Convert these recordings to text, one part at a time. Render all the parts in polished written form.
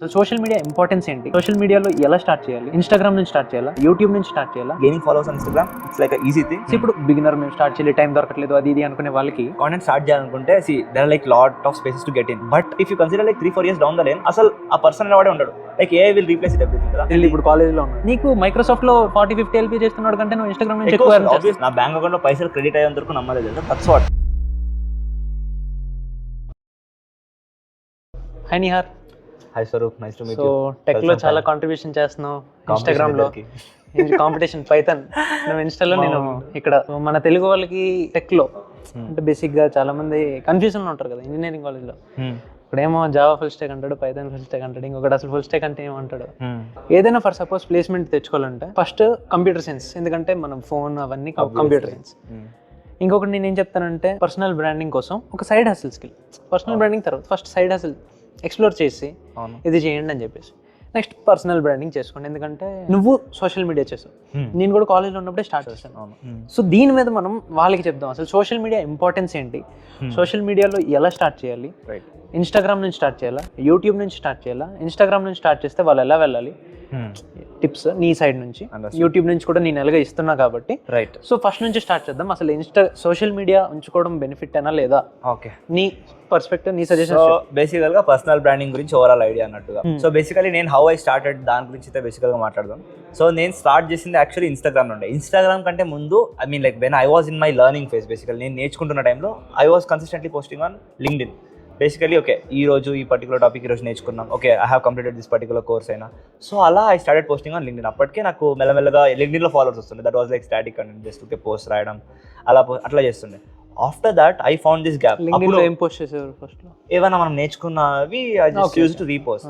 Social media importance ఏంటి? Social మీడియాలో ఎలా స్టార్ట్ చేయాలి? ఇన్స్టాగ్రామ్ నుంచి స్టార్ట్ చేయాలా? యూట్యూబ్ నుంచి స్టార్ట్ చేయాలా? Gaining followers on Instagram it's like easy thing. ఇప్పుడు బిగినర్ మేము స్టార్ట్ చేయాలి, టైం దొరకట్లేదు అది ఇది అనుకునే వాళ్ళకి కాంటెంట్ స్టార్ట్ చేయాలనుకుంటే there are like lot of spaces to get in. But if you consider like 3-4 years down the line అసలు ఆ పర్సన్ వాడే ఉండడు. Like AI will replace it everything కదా. నేను ఇప్పుడు కాలేజ్లో ఉన్నాను, నీకు మైక్రోసాఫ్ట్ లో 40-50 LP చేస్తున్నాడు కంటే నువ్వు ఇన్స్టాగ్రామ్ నుంచి ఎక్కువ earn చేస్తావు. Obviously, నా బ్యాంక్ అకౌంట్ లో పైసలు క్రెడిట్ అయ్యేంత వరకు నమ్మలేదు. That's what. Hi Nihar. Hi Swaroop, nice to meet so you. Tech లో చాలా కాంట్రిబ్యూషన్ చేస్తున్నావు ఇన్స్టాగ్రామ్ లో. కాంపిటీషన్ పైథాన్, నువ్వు ఇన్స్టాలో, నేను ఇక్కడ. మన తెలుగు వాళ్ళకి టెక్ లో అంటే బేసిక్ గా చాలా మంది కన్ఫ్యూజన్ ఉంటారు కదా ఇంజనీరింగ్ కాలేజ్ లో. ఇప్పుడేమో జావా ఫుల్ స్టాక్ అంటాడు, పైథాన్ ఫుల్ స్టాక్ అంటాడు, ఇంకొకటి అసలు ఫుల్ స్టాక్ అంటే ఏమంటాడు. ఏదైనా ఫర్ సపోజ్ ప్లేస్మెంట్ తెచ్చుకోవాలంటే ఫస్ట్ కంప్యూటర్ సైన్స్, ఎందుకంటే మనం ఫోన్ అవన్నీ కంప్యూటర్ సైన్స్. ఇంకొకటి నేను ఏం చెప్తానంటే పర్సనల్ బ్రాండింగ్ కోసం ఒక side hustle skill. Personal branding తర్వాత ఫస్ట్ సైడ్ హసిల్ ఎక్స్ప్లోర్ చేసి ఇది చేయండి అని చెప్పేసి నెక్స్ట్ పర్సనల్ బ్రాండింగ్ చేసుకోండి. ఎందుకంటే నువ్వు సోషల్ మీడియా చేసావు, నేను కూడా కాలేజ్లో ఉన్నప్పుడే స్టార్ట్ చేశాను. సో దీని మీద మనం వాళ్ళకి చెప్దాం అసలు సోషల్ మీడియా ఇంపార్టెన్స్ ఏంటి, సోషల్ మీడియాలో ఎలా స్టార్ట్ చేయాలి, ఇన్స్టాగ్రామ్ నుంచి స్టార్ట్ చేయాలా, యూట్యూబ్ నుంచి స్టార్ట్ చేయాలా, ఇన్స్టాగ్రామ్ నుంచి స్టార్ట్ చేస్తే వాళ్ళు ఎలా వెళ్ళాలి, టిప్స్ నీ సైడ్ నుంచి, యూట్యూబ్ నుంచి కూడా నేను ఎలాగ ఇస్తున్నా కాబట్టి. రైట్. సో ఫస్ట్ నుంచి స్టార్ట్ చేద్దాం. అసలు సోషల్ మీడియా ఉంచుకోవడం బెనిఫిట్ అయినా లేదా? ఓకే, నీ పర్స్పెక్టివ్, నీ సజెషన్. సో బేసికల్ గా పర్సనల్ బ్రాండింగ్ గురించి ఓవరాల్ ఐడియా అన్నట్టుగా. సో బేసికలీ నేను హౌ ఐ స్టార్టెడ్ దాని గురించి అయితే బేసికల్ గా మాట్లాడదాం. సో నేను స్టార్ట్ చేసింది యాక్చువల్లీ ఇన్స్టాగ్రామ్ నుండి. ఇన్స్టాగ్రామ్ కంటే ముందు I mean like when I was in my learning phase, బేసికల్ నేను నేర్చుకుంటున్న టైంలో I was consistently posting on LinkedIn. Basically okay, ఈ రోజు ఈ పర్టికులర్ టాపిక్ ఈరోజు నేర్చుకున్నాం, okay I have completed this particular course అయినా. సో అలా I started posting on LinkedIn. అప్పటికే నాకు మెల్లమెల్లగా లింక్డ్ఇన్లో ఫాలోవర్స్ వస్తుండే. That was like static content, just okay post రాయడం అట్లా చేస్తుండే. After that I found this gap. ఏం పోస్ట్ చేసేవారు ఫస్ట్ లో? ఏమైనా మనం నేర్చుకున్నవి I just use to repost.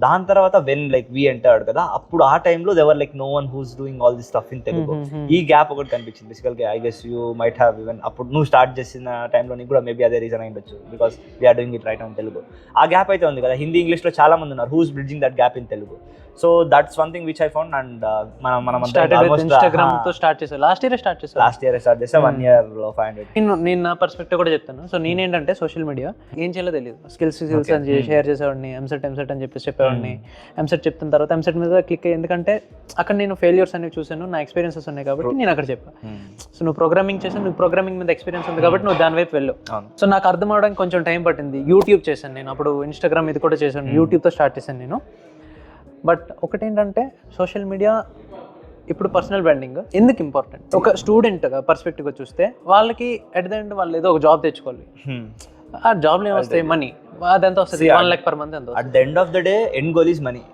దాని తర్వాత వెన్ లైక్ వి ఎంటర్డ్ కదా, అప్పుడు ఆ టైంలో there were like no one who's doing all this stuff in Telugu. ఈ గ్యాప్ ఒకటి కనిపించింది basically. I guess you might have even అప్పుడు నువ్వు స్టార్ట్ చేసిన టైంలో నీకు కూడా మేబీ అదే రీజన్ అయి ఉండొచ్చు, because we're doing it right on Telugu. ఆ గ్యాప్ అయితే ఉంది కదా, హిందీ ఇంగ్లీష్ లో చాలా మంది ఉన్నారు who's bridging that gap in Telugu. So that's one thing which I found. And మనం ఇన్స్టాగ్రామ్ తో స్టార్ట్ చేసాం. లాస్ట్ ఇయర్ స్టార్ట్ చేసా 1 year లో 500. నేను నా పర్స్పెక్టివ్ కూడా చెప్తాను. సో నేనేంటంటే సోషల్ మీడియా ఏం చేయాలో తెలియదు, స్కిల్స్ అని షేర్ చేసేవాడిని. ఎంసెట్ అని చెప్పేసి చెప్పేవాడిని. ఎంసెట్ చెప్తున్న తర్వాత ఎంసెట్ మీద క్లిక్ అయ్యి, ఎందుకంటే అక్కడ నేను ఫెయిల్యూర్స్ అనేవి చూసాను, నా ఎక్స్పీరియన్సెస్ ఉన్నాయి కాబట్టి నేను అక్కడ చెప్పాను. సో నువ్వు ప్రోగ్రామింగ్ చేసాను, నువ్వు ప్రోగ్రామింగ్ మీద ఎక్స్పీరియన్స్ ఉంది కాబట్టి నువ్వు దాని వైపు వెళ్ళు. సో నాకు అర్థం అవడానికి కొంచెం టైం పట్టింది. యూట్యూబ్ చేశాను నేను, అప్పుడు ఇన్స్టాగ్రామ్ ఇది కూడా చేశాను, యూట్యూబ్తో స్టార్ట్ చేశాను నేను. బట్ ఒకటేంటంటే సోషల్ మీడియా ఇప్పుడు పర్సనల్ బ్రాండింగ్ ఎందుకు ఇంపార్టెంట్, ఒక స్టూడెంట్ పర్స్పెక్టివ్గా చూస్తే వాళ్ళకి ఎట్ ద ఎండ్ వాళ్ళు ఏదో ఒక జాబ్ తెచ్చుకోవాలి. ఆ జాబ్లో ఏమొస్తాయి? మనీ. అదెంత వస్తుంది? 1 lakh per month. ఎంత? At the end of the day end goal is money.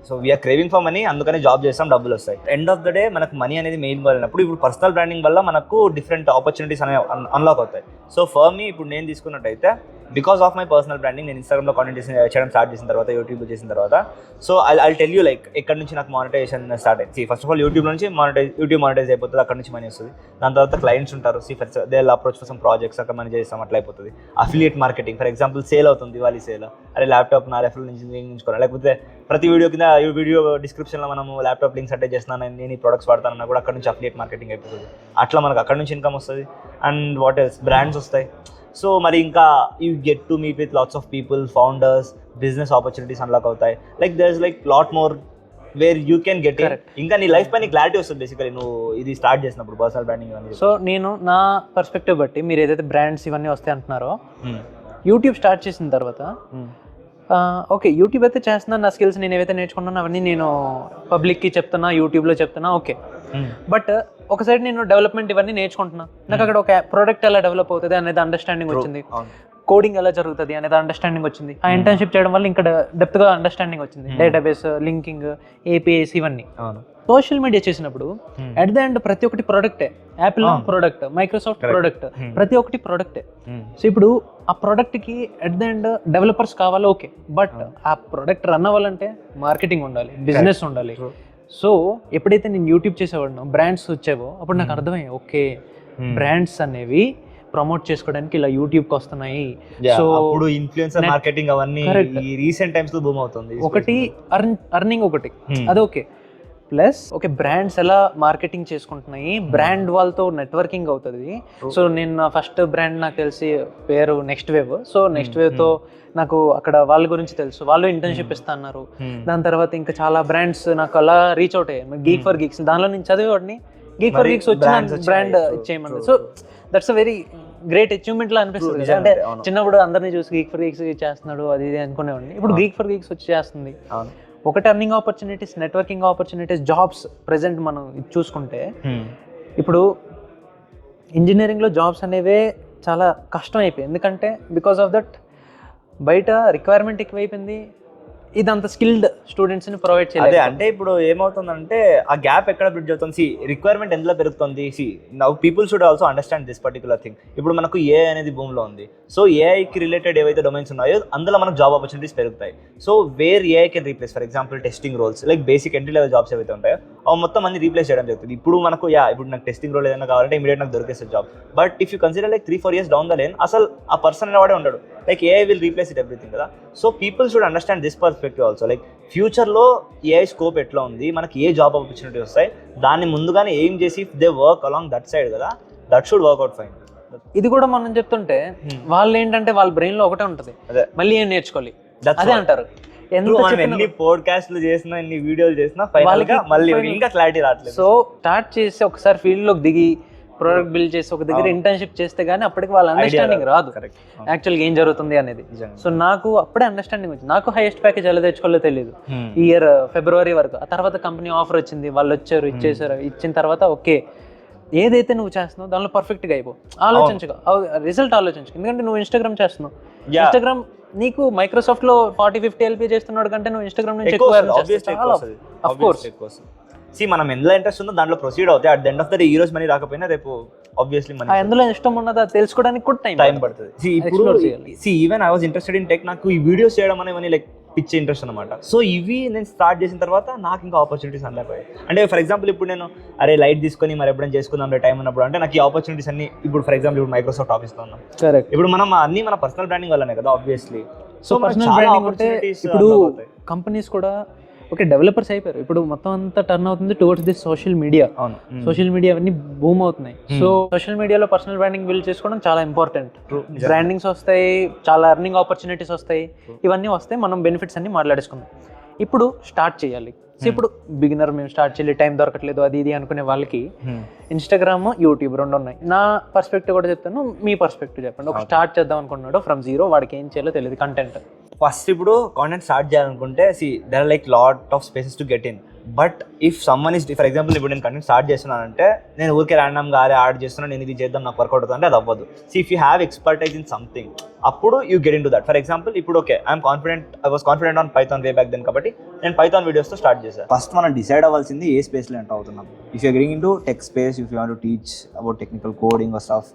So we're craving for money, అందుకనే జాబ్ చేస్తాం, డబ్బులు వస్తాయి. ఎండ్ ఆఫ్ ద డే మనకు మనీ అనేది మెయిన్ గోల్ అయినప్పుడు ఇప్పుడు పర్సనల్ బ్రాండింగ్ వల్ల మనకు డిఫరెంట్ ఆపర్చునిటీస్ అనేవి అన్లాక్ అవుతాయి. సో ఫర్ మీ ఇప్పుడు నేను తీసుకున్నట్టయితే because of my personal branding నేను ఇన్స్టాగ్రామ్లో కాంటెంట్ చేయడం స్టార్ట్ చేసిన తర్వాత, యూట్యూబ్లో చేసిన తర్వాత, so I tell you like ఎక్కడ నుంచి నాకు మానిటైజేషన్ స్టార్ట్ అయింది. ఫస్ట్ ఆఫ్ ఆల్ యూట్యూబ్ నుంచి యూట్యూబ్ మానిటైజ్ అయిపోతుంది, అక్కడ నుంచి మనీ వస్తుంది. దాని తర్వాత క్లయింట్స్ ఉంటారు, they will approach for some projects, అక్కడ మనీ చేస్తాం, అట్లా అయిపోతుంది. Affiliate marketing for example, sale అవుతుంది, దివాళీ సేల్, అరే ల్యాప్టాప్ నా రెఫరల్ నుంచి ఎంచుకోవాలి, లేకపోతే ప్రతి వీడియో కింద వీడియో డిస్క్రిప్షన్లో మనము ల్యాప్టాప్ లింక్స్ అటాచ్ చేస్తున్నాను, నేను ఈ ప్రొడక్ట్స్ వాడతానన్నా కూడా అక్కడ నుంచి అఫిలియేట్ మార్కెటింగ్ అయిపోతుంది. అట్లా మనకు అక్కడ నుంచి ఇన్కమ్ వస్తుంది. అండ్ వాట్ ఎల్స్, బ్రాండ్స్ వస్తాయి. సో మరి ఇంకా you get to meet with lots of people, founders, business opportunities unlock అవుతాయి. Like there is like lot more where you can get it. ఇంకా నీ లైఫ్ పైన క్లారిటీ వస్తుంది basically నువ్వు ఇది స్టార్ట్ చేసినప్పుడు పర్సనల్ బ్రాండింగ్ అనేది. సో నేను నా పర్స్పెక్టివ్ బట్టి మీరు ఏదైతే బ్రాండ్స్ ఇవన్నీ వస్తాయి అంటున్నారో, యూట్యూబ్ స్టార్ట్ చేసిన తర్వాత ఓకే యూట్యూబ్ అయితే చేస్తున్నాను, నా స్కిల్స్ నేను ఏవైతే నేర్చుకున్నాను అవన్నీ నేను పబ్లిక్కి చెప్తున్నా, యూట్యూబ్లో చెప్తున్నా, ఓకే. బట్ ఒక సైడ్ నేను డెవలప్మెంట్ ఇవన్నీ నేర్చుకుంటున్నా, నాకు అక్కడ ఒక ప్రోడక్ట్ ఎలా డెవలప్ అవుతుంది అనేది అండర్స్టాండింగ్ వచ్చింది, కోడింగ్ ఎలా జరుగుతుంది అనేది అండర్స్టాండింగ్ వచ్చింది. ఆ ఇంటర్న్షిప్ చేయడం వల్ల ఇంకా డెప్త్గా అండర్స్టాండింగ్ వచ్చింది, డేటాబేస్, లింకింగ్, ఏపీఐస్ ఇవన్నీ. సోషల్ మీడియా చేసినప్పుడు అట్ ద ఎండ్ ప్రతి ఒక్కటి ప్రోడక్టే. యాపిల్ ప్రోడక్ట్, మైక్రోసాఫ్ట్ ప్రోడక్ట్, ప్రతి ఒక్కటి ప్రోడక్టే. సో ఇప్పుడు ఆ ప్రోడక్ట్కి అట్ ద ఎండ్ డెవలపర్స్ కావాలి, ఓకే. బట్ ఆ ప్రోడక్ట్ రన్ అవ్వాలంటే మార్కెటింగ్ ఉండాలి, బిజినెస్ ఉండాలి. సో ఎప్పుడైతే నేను యూట్యూబ్ చేసేవాడినో, బ్రాండ్స్ వచ్చావో, అప్పుడు నాకు అర్థమయ్యాయి, ఓకే బ్రాండ్స్ అనేవి ప్రమోట్ చేసుకోవడానికి ఇలా యూట్యూబ్కి వస్తున్నాయి. సో అప్పుడు ఇన్ఫ్లుయెన్సర్ మార్కెటింగ్ అవన్నీ రీసెంట్ టైమ్స్ లో బూమ్ అవుతుంది. ఒకటి అర్నింగ్, ఒకటి అది ఓకే. ప్లస్ ఓకే బ్రాండ్స్ ఎలా మార్కెటింగ్ చేసుకుంటున్నాయి, బ్రాండ్ వాళ్ళతో నెట్వర్కింగ్ అవుతుంది. సో నేను నా ఫస్ట్ బ్రాండ్ నాకు తెలిసి పేరు నెక్స్ట్ వేవ్. సో నెక్స్ట్ వేవ్తో నాకు అక్కడ వాళ్ళ గురించి తెలుసు, వాళ్ళు ఇంటర్న్షిప్ ఇస్తా అన్నారు. దాని తర్వాత ఇంకా చాలా బ్రాండ్స్ నాకు అలా రీచ్ అవుట్ అయ్యాయి. గీక్ ఫర్ గీక్స్ దానిలో నేను చదివేవాడిని, గీక్ ఫర్ గీక్స్ వచ్చిన బ్రాండ్ ఇచ్చేయమన్నారు. So that's a very great achievement లా అనిపిస్తుంది కదా. అంటే చిన్నప్పుడు అందరినీ చూసి గీక్ ఫర్ గీక్స్ చేస్తున్నాడు అది ఇది అనుకునేవాడిని. ఇప్పుడు గీక్ ఫర్ గీక్స్ వచ్చి చేస్తుంది. ఒకటి earning opportunities, networking opportunities, jobs. Present మనం ఇది చూసుకుంటే ఇప్పుడు ఇంజనీరింగ్లో జాబ్స్ అనేవే చాలా కష్టం అయిపోయింది. ఎందుకంటే బికాస్ ఆఫ్ దట్ బయట రిక్వైర్మెంట్ ఎక్కువైపోయింది. ఇదంతా స్కిల్డ్ స్టూడెంట్స్ని ప్రొవైడ్ చేయాలి. అదే అంటే ఇప్పుడు ఏమవుతుందంటే ఆ గ్యాప్ ఎక్కడ బ్రిడ్జ్ అవుతుంది. సి రిక్వైర్మెంట్ ఎందులో పెరుగుతుంది. See now people should also understand this particular thing. ఇప్పుడు మనకు ఏఐ అనేది భూమిలో ఉంది. సో ఏఐకి రిలేటెడ్ ఏవైతే డొమైన్స్ ఉన్నాయో అందులో మనకు జాబ్ ఆపర్చునిటీస్ పెరుగుతాయి. So where AI can replace, for example testing roles, like basic entry level jobs ఏవైతే ఉంటాయో అవి మొత్తం అన్ని రీప్లేస్ చేయడం జరుగుతుంది. ఇప్పుడు మనకు ఇప్పుడు నాకు టెస్టింగ్ రోల్ ఏదైనా కావాలంటే ఇమీడియట్ నాకు దొరికేస్తుంది job. But if you consider like 3-4 years down the line అసలు ఆ పర్సన్ అనేవాడే ఉండడు. Like AI will replace it everything కదా. So people should understand this perspective also. Like ఫ్యూచర్లో ఏఐ స్కోప్ ఎట్లా ఉంది, మనకి ఏ జాబ్ ఆపర్చునిటీ వస్తాయి, దాన్ని ముందుగానే ఏం చేసి they work along that side కదా, that should work out fine. ఇది కూడా మనం చెప్తుంటే వాళ్ళు ఏంటంటే వాళ్ళ బ్రెయిన్ లో ఒకటే ఉంటుంది, మళ్ళీ ఏం నేర్చుకోవాలి అదే అంటారు. ఎన్ని పోడ్కాస్ట్లు చేసినా, ఎన్ని వీడియోలు చేసినా వాళ్ళకి మళ్ళీ ఇంకా క్లారిటీ రావట్లేదు. సో స్టార్ట్ చేసి ఒకసారి ఫీల్డ్ లోకి దిగి ప్రోడక్ట్ బిల్డ్ చేసి ఒక దగ్గర ఇంటర్న్షిప్ చేస్తే గానీ అప్పటికి వాళ్ళ అండర్స్టాండింగ్ రాదు యాక్చువల్గా ఏం జరుగుతుంది అనేది. సో నాకు అప్పుడే అండర్స్టాండింగ్ వచ్చింది. నాకు హైయెస్ట్ ప్యాకేజ్ ఎలా తెచ్చుకోవాలో తెలియదు ఈ ఇయర్ ఫిబ్రవరి వరకు. ఆ తర్వాత కంపెనీ ఆఫర్ వచ్చింది, వాళ్ళు వచ్చారు, ఇచ్చేసారు. ఇచ్చిన తర్వాత ఓకే ఏదైతే నువ్వు చేస్తున్నావు దానిలో పర్ఫెక్ట్గా అయిపో, ఆలోచించగా రిజల్ట్ ఆలోచించు. ఎందుకంటే నువ్వు ఇన్స్టాగ్రామ్ చేస్తున్నావు, ఇన్స్టాగ్రామ్ నీకు మైక్రోసాఫ్ట్ లో 40-50 LP చేస్తున్నాడు కంటే నువ్వు ఇన్స్టాగ్రామ్ నుంచి మనం ఎందులో ఇంట్రెస్ట్ ఉందో దాంట్లో ప్రొసీడ్ అవుతాయి. At the end of the day ఈ రోజు మనీ రాకపోయినా రేపు ఆబ్వియస్లీ మనీ, ఎందులో ఇష్టం ఉన్నదా తెలుసుకోవడానికి కూడా టైం పడుతుంది. Even I was interested in tech. నాకు ఈ వీడియోస్ చేయడం అనేవి లైక్ పిచ్చే ఇంట్రెస్ట్ అనమాట. సో ఇవి నేను స్టార్ట్ చేసిన తర్వాత నాకు ఇంకా ఆపర్చునిటీస్ అందకపోయాయి. అంటే ఫర్ ఎగ్జాంపుల్ ఇప్పుడు నేను అరే లైట్ తీసుకొని మరి ఎప్పుడైనా చేసుకుందాం టైం ఉన్నప్పుడు అంటే నాకు ఈ ఆపర్చునిటీస్ అన్ని ఇప్పుడు ఫర్ ఎగ్జాంపుల్ ఇప్పుడు మైక్రోసాఫ్ట్ ఆఫీస్లో ఉన్నాం. ఇప్పుడు మనం అన్ని మన పర్సనల్ బ్రాండింగ్ వల్లనే కదా ఆబ్వియస్లీ. సో పర్సనల్ బ్రాండింగ్ అంటే ఇప్పుడు కంపెనీస్ కూడా ఓకే డెవలపర్స్ అయిపోయారు. ఇప్పుడు మొత్తం అంతా టర్న్ అవుతుంది towards this social media. Social media అన్ని బూమ్ అవుతున్నాయి. సో సోషల్ మీడియాలో పర్సనల్ బ్రాండింగ్ బిల్డ్ చేసుకోవడం చాలా ఇంపార్టెంట్. బ్రాండింగ్స్ వస్తాయి, చాలా ఎర్నింగ్ ఆపర్చునిటీస్ వస్తాయి, ఇవన్నీ వస్తాయి. మనం బెనిఫిట్స్ అన్ని మాట్లాడేసుకుందాం. ఇప్పుడు స్టార్ట్ చేయాలి. సో ఇప్పుడు బిగినర్ మేము స్టార్ట్ చేయాలి, టైం దొరకట్లేదు అది ఇది అనుకునే వాళ్ళకి ఇన్స్టాగ్రామ్, యూట్యూబ్ 2 ఉన్నాయి. నా పర్స్పెక్టివ్ కూడా చెప్తాను, మీ పర్స్పెక్టివ్ చెప్పండి. ఒక స్టార్ట్ చేద్దాం అనుకున్నాడు ఫ్రమ్ జీరో, వాడికి ఏం చేయాలో తెలియదు కంటెంట్. ఫస్ట్ ఇప్పుడు కాంటెంట్ స్టార్ట్ చేయాలనుకుంటే there are like lot of spaces to get in. But if someone is for example ఇప్పుడు నేను కంటెంట్ స్టార్ట్ చేస్తున్నానంటే నేను ఊరికే ర్యాండమ్గా యాడ్ చేస్తున్నాను, నేను ఇది చేద్దాం నాకు వర్కౌట్ అవుతుంది అంటే అది అవ్వదు. If you have expertise in something అప్పుడు you get in to that. For example ఇప్పుడు okay I was confident on Python way back then, కాబట్టి నేను పైథాన్ వీడియోస్తో స్టార్ట్ చేశాను. ఫస్ట్ మనం డిసైడ్ అవ్వాల్సింది ఏ స్పేస్లో ఎంటర్ అవుతున్నాం. If you getting in to tech space, if you want to teach about technical coding or stuff,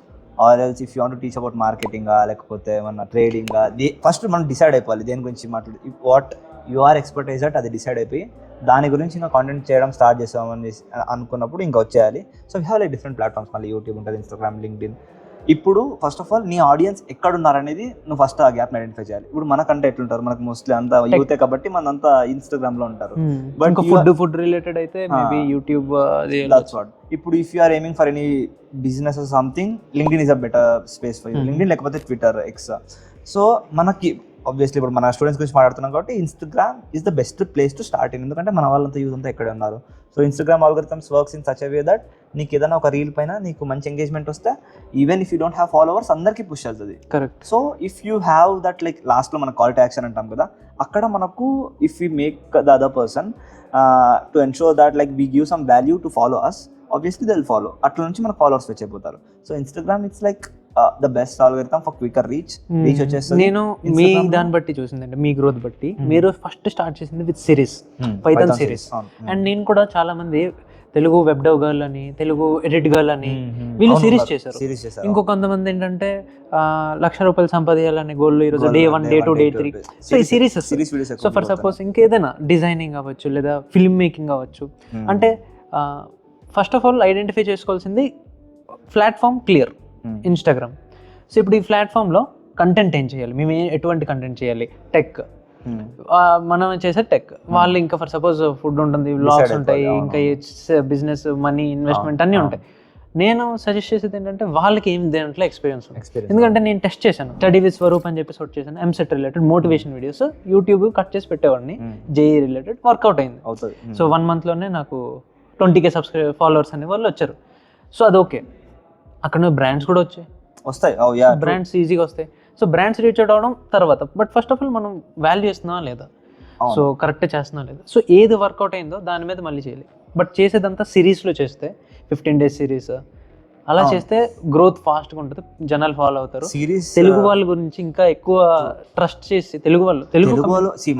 or else if you want to teach about మార్కెటింగా లేకపోతే ఏమన్నా ట్రేడింగా, ఫస్ట్ మనం డిసైడ్ అయిపోవాలి దేని గురించి మాట్లాడి. What you are expertise at అది decide అయిపోయి దాని గురించి ఇంకా కాంటెంట్ చేయడం స్టార్ట్ చేస్తామని అనుకున్నప్పుడు ఇంకా వచ్చేయాలి. So we have like different platforms, మళ్ళీ యూట్యూబ్ ఉంటుంది, ఇన్స్టాగ్రామ్, లింక్డ్ఇన్. ఇప్పుడు ఫస్ట్ ఆఫ్ ఆల్ నీ ఆడియన్స్ ఎక్కడున్నారనేది నువ్వు ఫస్ట్ ఆ గ్యాప్ని ఐడెంటిఫై చేయాలి. ఇప్పుడు మనకంటే ఎట్లుంటారు, మనకు మోస్ట్లీ అంతా యూతే కాబట్టి మనంతా ఇన్స్టాగ్రామ్ లో ఉంటారు. బట్ ఫుడ్ రిలేటెడ్ అయితే మేబీ యూట్యూబ్. That's what. ఇప్పుడు if you are aiming for any business or something, LinkedIn is a better space for you. LinkedIn లేకపోతే ట్విట్టర్, ఎక్స్. సో మనకి ఆబ్వియస్లీ ఇప్పుడు మన స్టూడెంట్స్ గురించి మాట్లాడుతున్నాం కాబట్టి Instagram is the best place to start in. ఎందుకంటే మన వాళ్ళంతా యూజ్ అంతా ఎక్కడే ఉన్నారు. So Instagram algorithms works in such a way that నీకు ఏదైనా ఒక రీల్ పైన నీకు మంచి ఎంగేజ్మెంట్ వస్తే even if you don't have followers అందరికీ పుష్ అవుతుంది. Correct. So if you have that like లాస్ట్లో మన కాల్ టు యాక్షన్ అంటాం కదా, అక్కడ మనకు if you make the other person to ensure that like we give some value to follow us, obviously they will follow. అట్లా నుంచి మనకు followers వచ్చేపోతారు. So Instagram it's like the best algorithm for quicker reach వచ్చేస్తుంది. నేను మీ దాన్ని బట్టి చూసిందంటే మీ growth బట్టి మీరు ఫస్ట్ స్టార్ట్ చేసింది with series, Python series. And నేను కూడా చాలా మంది తెలుగు వెబ్ డెవ్ గర్ల్ అని, తెలుగు ఎడిట్ గర్ల్ అని వీళ్ళు సిరీస్ చేశారు. ఇంకొంతమంది ఏంటంటే ₹1,00,000 సంపాదించాలనే గోల్ ఈరోజు Day 1, Day 2, Day 3. సో ఈ సిరీస్. సో ఫర్ సపోజ్ ఇంకేదైనా డిజైనింగ్ అవ్వచ్చు లేదా ఫిల్మ్ మేకింగ్ అవ్వచ్చు. అంటే ఫస్ట్ ఆఫ్ ఆల్ ఐడెంటిఫై చేసుకోవాల్సింది ప్లాట్ఫామ్ క్లియర్, ఇన్స్టాగ్రామ్. సో ఇప్పుడు ఈ ప్లాట్ఫామ్లో కంటెంట్ ఏం చేయాలి, మేము ఎటువంటి కంటెంట్ చేయాలి, టెక్ మనం చేసే టెక్, వాళ్ళు ఇంకా ఫర్ సపోజ్ ఫుడ్ ఉంటుంది, వ్లాగ్స్ ఉంటాయి, ఇంకా బిజినెస్, మనీ, ఇన్వెస్ట్మెంట్ అన్నీ ఉంటాయి. నేను సజెస్ట్ చేసేది ఏంటంటే వాళ్ళకి ఏం దేంట్లో ఎక్స్పీరియన్స్ ఉంది. ఎందుకంటే నేను టెస్ట్ చేశాను, స్టడీ విత్ స్వరూప్ అని చెప్పేసి ఒకటి చేశాను, EAMCET related motivation videos YouTube cut చేసి పెట్టేవాడిని, జేఈ రిలేటెడ్ వర్కౌట్ అయింది. సో 1 monthలోనే నాకు 20K ఫాలోవర్స్ అనే వాళ్ళు వచ్చారు. సో అది ఓకే, అక్కడ బ్రాండ్స్ కూడా వస్తాయి, బ్రాండ్స్ ఈజీగా వస్తాయి. సో బ్రాండ్స్ రీచ్ అవుట్ అవడం తర్వాత, బట్ ఫస్ట్ ఆఫ్ ఆల్ మనం వాల్యూ ఇస్తున్నావా లేదా, సో కరెక్ట్ చేస్తున్నా లేదా, సో ఏది వర్కౌట్ అయిందో దాని మీద మళ్ళీ చేయాలి. బట్ చేసేదంతా సిరీస్లో చేస్తే 15 days సిరీస్ అలా చేస్తే గ్రోత్ ఫాస్ట్గా ఉంటుంది, జనాలు ఫాలో అవుతారు. తెలుగు వాళ్ళ గురించి ఇంకా ఎక్కువ ట్రస్ట్ చేసి తెలుగు వాళ్ళు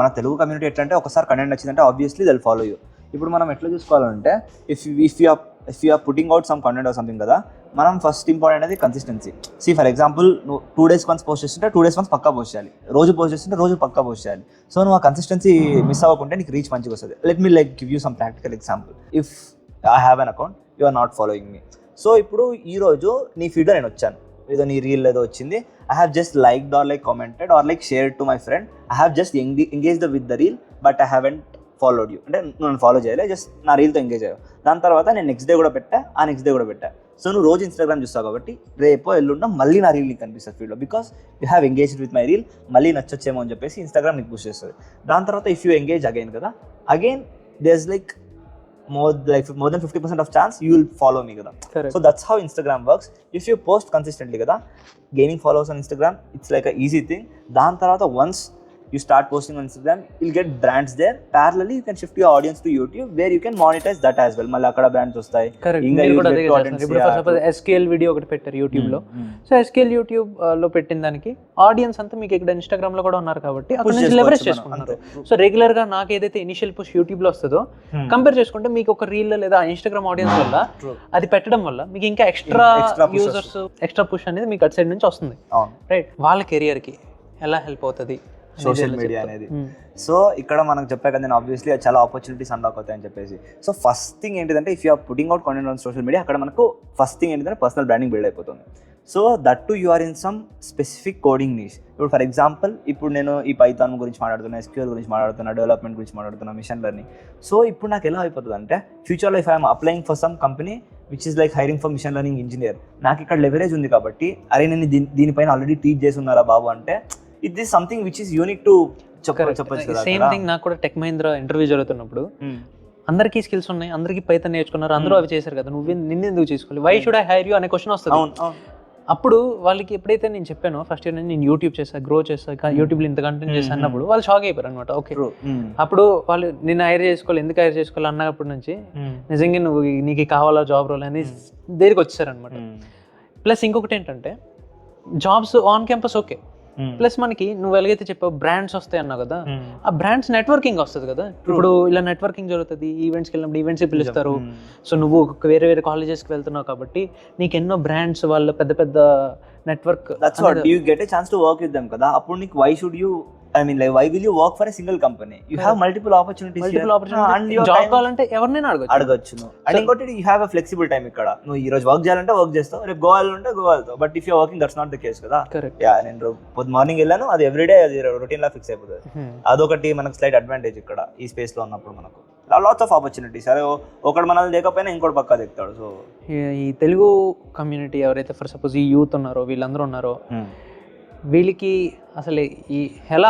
మన తెలుగు కమ్యూనిటీ ఎట్లా అంటే ఒకసారి కంటెంట్ నచ్చిందంటే obviously they will follow you. ఇప్పుడు మనం ఎట్లా చూసుకోవాలంటే if you are putting out some content or something కదా, మనం ఫస్ట్ ఇంపార్టెంట్ అనేది కన్సిస్టెన్సీ. ఫర్ ఎగ్జాంపుల్ నువ్వు 2 days once పోస్ట్ చేస్తుంటే 2 days once పక్కా పోస్ట్ చేయాలి, రోజు పోస్ట్ చేస్తుంటే రోజు పక్కా పోస్ట్ చేయాలి. సో నువ్వు ఆ కన్సిస్టెన్సీ మిస్ అవ్వకుంటే నీకు రీచ్ మంచిగా వస్తుంది. Let me give you some practical example. If I have an account, you are not following me. So ఇప్పుడు ఈరోజు నీ ఫీడ్లో నేను వచ్చాను, ఏదో నీ రీల్ ఏదో వచ్చింది, I have just liked or commented or shared to my friend, I have just engaged with the reel but I haven't followed you. అంటే నువ్వు ఫాలో చేయలే, జస్ట్ నా రీల్తో ఎంగేజ్ అయ్యావు. దాని తర్వాత నేను నెక్స్ట్ డే కూడా పెట్టా, ఆ నెక్స్ట్ డే కూడా పెట్టా. సో నువ్వు రోజు ఇన్స్టాగ్రామ్ చూస్తావు కాబట్టి రేపో ఎల్లుండా మళ్ళీ నా రీల్ నీకు కనిపిస్తుంది ఫీల్డ్లో, because you have engaged with my reel, మళ్ళీ నచ్చొచ్చేమో అని చెప్పేసి ఇన్స్టాగ్రామ్ నీకు పుష్ చేస్తుంది. దాని తర్వాత ఇఫ్ యూ ఎంగేజ్ అగైన్ కదా, again there's more than 50% of chance you will follow me kada. Correct. So that's how Instagram works. If you post consistently kada, gaining followers on Instagram, it's like a easy thing. Dan tarvata once you start posting on Instagram, you'll get brands there. Parallelly you can shift your audience to YouTube where you can monetize that as well. Malla akkada brands vastayi. Inga kuda adhe chestunnaru. Ippudu for suppose SQL video okati pettaru YouTube lo. So SQL YouTube lo pettin daniki audience anta meeku ikkada Instagram lo kuda unnaru kabatti akkada nunchi leverage chestunnaru. So regular ga నాకు ఏదైతే initial push YouTube లో వస్తుందో compare చేసుకుంటే మీకు ఒక reel లేదా Instagram audience వల్ల అది పెట్టడం వల్ల మీకు ఇంకా ఎక్స్ట్రా యూజర్స్, ఎక్స్ట్రా పుష్ అనేది మీకు అటు సైడ్ నుంచి వస్తుంది, రైట్? వాళ్ళ కెరియర్ కి ఎలా హెల్ప్ అవుతుంది సోషల్ మీడియా అనేది. సో ఇక్కడ మనకు చెప్పా కదా నేను, ఆబ్వియస్లీ చాలా ఆపర్చునిటీస్ అన్లాక్ అవుతాయని చెప్పేసి. సో ఫస్ట్ థింగ్ ఏంటిదంటే if you are putting out content on social media, అక్కడ మనకు ఫస్ట్ థింగ్ ఏంటిదంటే పర్సనల్ బ్రాండింగ్ బిల్డ్ అయిపోతుంది. So that to you are in some specific coding niche. ఇప్పుడు ఫర్ ఎగ్జాంపుల్ ఇప్పుడు నేను ఈ పైథాన్ గురించి మాట్లాడుతున్నా, SQL గురించి మాట్లాడుతున్నా, డెవలప్మెంట్ గురించి మాట్లాడుతున్నా, మిషన్ లెర్నింగ్. సో ఇప్పుడు నాకు ఎలా అయిపోతుంది అంటే ఫ్యూచర్లో if I'm applying for some company which is hiring for machine learning engineer, నాకు ఇక్కడ లెవరేజ్ ఉంది కాబట్టి అరే నేను దీనిపైన ఆల్రెడీ టీచ్ చేసి ఉన్నారా బాబు అంటే it is something which is unique to చెప్పచ్చు. సేమ్ థింగ్ నాకు కూడా టెక్ మహీంద్రా ఇంటర్వ్యూ జరుగుతున్నప్పుడు అందరికీ స్కిల్స్ ఉన్నాయి, అందరికీ పైథాన్ నేర్చుకున్నారు, అందరూ అవి చేశారు కదా, నిన్ను ఎందుకు చేసుకోవాలి, why should I hire you అనే క్వశ్చన్ వస్తుంది. అప్పుడు వాళ్ళకి ఎప్పుడైతే నేను చెప్పానో ఫస్ట్ ఇయర్ నేను యూట్యూబ్ చేస్తా, గ్రో చేస్తా, యూట్యూబ్లో ఇంత కంటెంట్ చేస్తాను అన్నప్పుడు వాళ్ళు షాక్ అయిపోయారు అనమాట. ఓకే, అప్పుడు వాళ్ళు నిన్ను హైర్ చేసుకోవాలి, ఎందుకు హైర్ చేసుకోవాలి అన్నప్పటి నుంచి నిజంగా నువ్వు నీకు కావాలా జాబ్ రోల్ అని దగ్గరికి వచ్చేసారనమాట. ప్లస్ ఇంకొకటి ఏంటంటే jobs on campus okay, plus మనకి నువ్వు ఎలాగైతే చెప్పావు బ్రాండ్స్ వస్తాయి అన్నావు కదా, ఆ బ్రాండ్స్ నెట్వర్కింగ్ వస్తుంది కదా. ఇప్పుడు ఇలా నెట్వర్కింగ్ జరుగుతుంది, ఈవెంట్స్కి వెళ్ళినప్పుడు ఈవెంట్స్కి పిలుస్తారు. సో నువ్వు వేరే వేరే కాలేజెస్కి వెళ్తున్నావు కాబట్టి నీకు ఎన్నో బ్రాండ్స్ వాళ్ళ పెద్ద పెద్ద network, that's what you get a chance to work with them కదా. అప్పుడు నీకు why should you why will you work for a single company? You have multiple opportunities and job కావాలంటే ఎవరినైనా అడగొచ్చు. అండ్ ఇంకోటి you have a flexible time ఇక్కడ. నువ్వు ఈ రోజు వర్క్ చేయాలంటే వర్క్ చేస్తావు, రేపు గోవాలంటే గోవాలతో. But if you working that's not the case కదా. నేను పొద్దు మార్నింగ్ వెళ్ళాను, అది ఎవ్రీడే అది రొటీన్ లా ఫిక్స్ అయిపోతుంది. అదొకటి మనకు స్లైట్ అడ్వాంటేజ్ ఇక్కడ ఈ స్పేస్ లో ఉన్నప్పుడు. మనకు లాట్స్ ఆఫ్ ఆపర్చునిటీస్. అదే ఒకటి మనల్ని లేకపోయినా ఇంకోటి పక్కా దిగుతాడు. సో ఈ తెలుగు కమ్యూనిటీ ఎవరైతే ఫర్ సపోజ్ ఈ యూత్ ఉన్నారో వీళ్ళందరూ ఉన్నారో, వీళ్ళకి అసలు ఈ ఎలా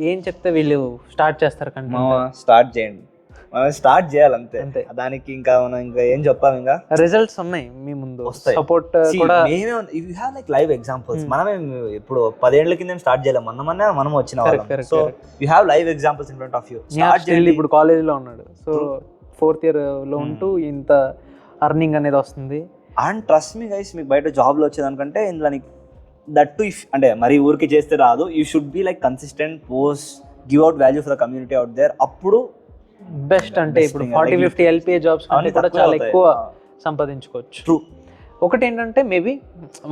ఏం చెప్తే వీళ్ళు స్టార్ట్ చేస్తారు కంటెంట్? స్టార్ట్ చేయండి, మనం స్టార్ట్ చేయాలంతే. దానికి ఇంకా మనం ఇంకా ఏం చెప్పాము, ఇంకా రిజల్ట్స్ ఉన్నాయి మీ ముందు, సపోర్ట్ కూడా. You have live examples. మనమే ఇప్పుడు 10 ఏళ్ల కింద స్టార్ట్ చేయలేం, మనం వచ్చిన వాళ్ళం. So you have live examples in front of you. Start చేయండి. ఇప్పుడు కాలేజ్ లో ఉన్నాడు, సో 4th year లో ఉంటూ ఇంత అర్నింగ్ అనేది వస్తుంది. అండ్ ట్రస్ట్ మీ గైస్, మీకు బయట జాబ్ లో వచ్చేదానికంటే ఇందులో దట్ టు ఇఫ్ అంటే మరి ఊరికి చేస్తే రాదు. You should be consistent, post, give out value for the community out there. అప్పుడు బెస్ట్. అంటే ఇప్పుడు 40-50 LPA జాబ్స్ కూడా చాలా ఎక్కువ సంపాదించుకోవచ్చు. ట్రూ. ఒకటి ఏంటంటే మేబీ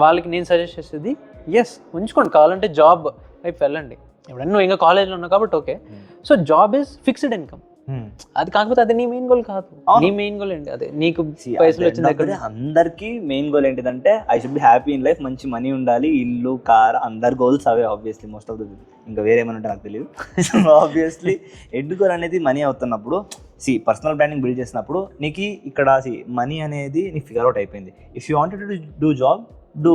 వాళ్ళకి నేను సజెస్ట్ చేసేది, ఎస్ ఉంచుకోండి, కావాలంటే జాబ్ వైపు వెళ్ళండి. ఎప్పుడైనా నువ్వు ఇంకా కాలేజ్లో ఉన్నావు కాబట్టి okay. So job is fixed income. అది కాకపోతే అది నీ మెయిన్ గోల్ కాదు. అవును. నీ మెయిన్ గోల్ ఏంటి? అదే నీకు పైసలు వచ్చిన దగ్గర అందరికి మెయిన్ గోల్ ఏంటిదంటే I should be happy in life, మంచి మనీ ఉండాలి, ఇల్లు కార్, అందరి goals away obviously. Most of the ఇంకా వేరే ఏమైనా ఉంటే నాకు తెలియదు. ఆబ్వియస్లీ ఎండ్ గోల్ అనేది మనీ అవుతున్నప్పుడు పర్సనల్ బ్రాండింగ్ బిల్డ్ చేసినప్పుడు నీకు ఇక్కడ మనీ అనేది నీకు ఫిగర్ అవుట్ అయిపోయింది. If you wanted to do job do,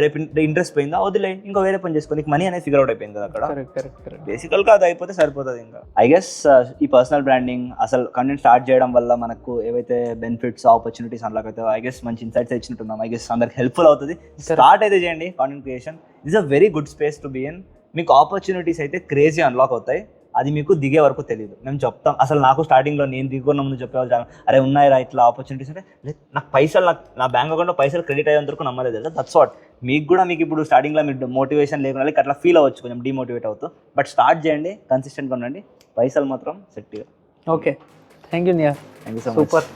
రేపు ఇంట్రెస్ట్ పోయిందా వదిలే, ఇంకో వేరే పని చేసుకో, నీకు మనీ అనేది ఫిగర్ అవుట్ అయిపోయింది కదా అక్కడ. కరెక్ట్. బేసికల్గా అది అయిపోతే సరిపోతుంది. ఇంకా ఐ గెస్ ఈ పర్సనల్ బ్రాండింగ్ అసలు కంటెంట్ స్టార్ట్ చేయడం వల్ల మనకు ఏవైతే బెనిఫిట్స్ ఆపర్చునిటీస్ అన్లాక్ అవుతాయో ఐ గెస్ మంచి ఇన్సైట్స్ ఇచ్చినట్టున్నాం. ఐ గెస్ అందరికి హెల్ప్ఫుల్ అవుతుంది. స్టార్ట్ అయితే చేయండి content creation. It's a very good space to be in. మీకు ఆపర్చునిటీస్ అయితే క్రేజీ అన్లాక్ అవుతాయి, అది మీకు దిగే వరకు తెలియదు. మేము చెప్తాం, అసలు నాకు స్టార్టింగ్లో నేను దిగుకున్న ముందు చెప్పేవాళ్ళు చాలా, అరే ఉన్నాయిరా ఇట్లా ఆపర్చునిటీస్ అంటే, నాకు పైసలు, నా బ్యాంక్ అకౌంట్లో పైసలు క్రెడిట్ అయ్యేంత వరకు నమ్మలేదు తెలుసా. దట్స్ వాట్ మీకు కూడా, మీకు ఇప్పుడు స్టార్టింగ్లో మీరు మోటివేషన్ లేకుండా అట్లా ఫీల్ అవ్వచ్చు, కొంచెం డిమోటివేట్ అవుతూ. బట్ స్టార్ట్ చేయండి, కన్సిస్టెంట్గా ఉండండి, పైసలు మాత్రం సెట్గా. Okay, thank you Nihar. Thank you so much. Super,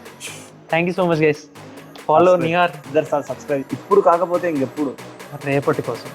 thank you so much guys. Follow Nihar. Subscribe ఇప్పుడు కాకపోతే ఇంకెప్పుడు, రేపటి కోసం.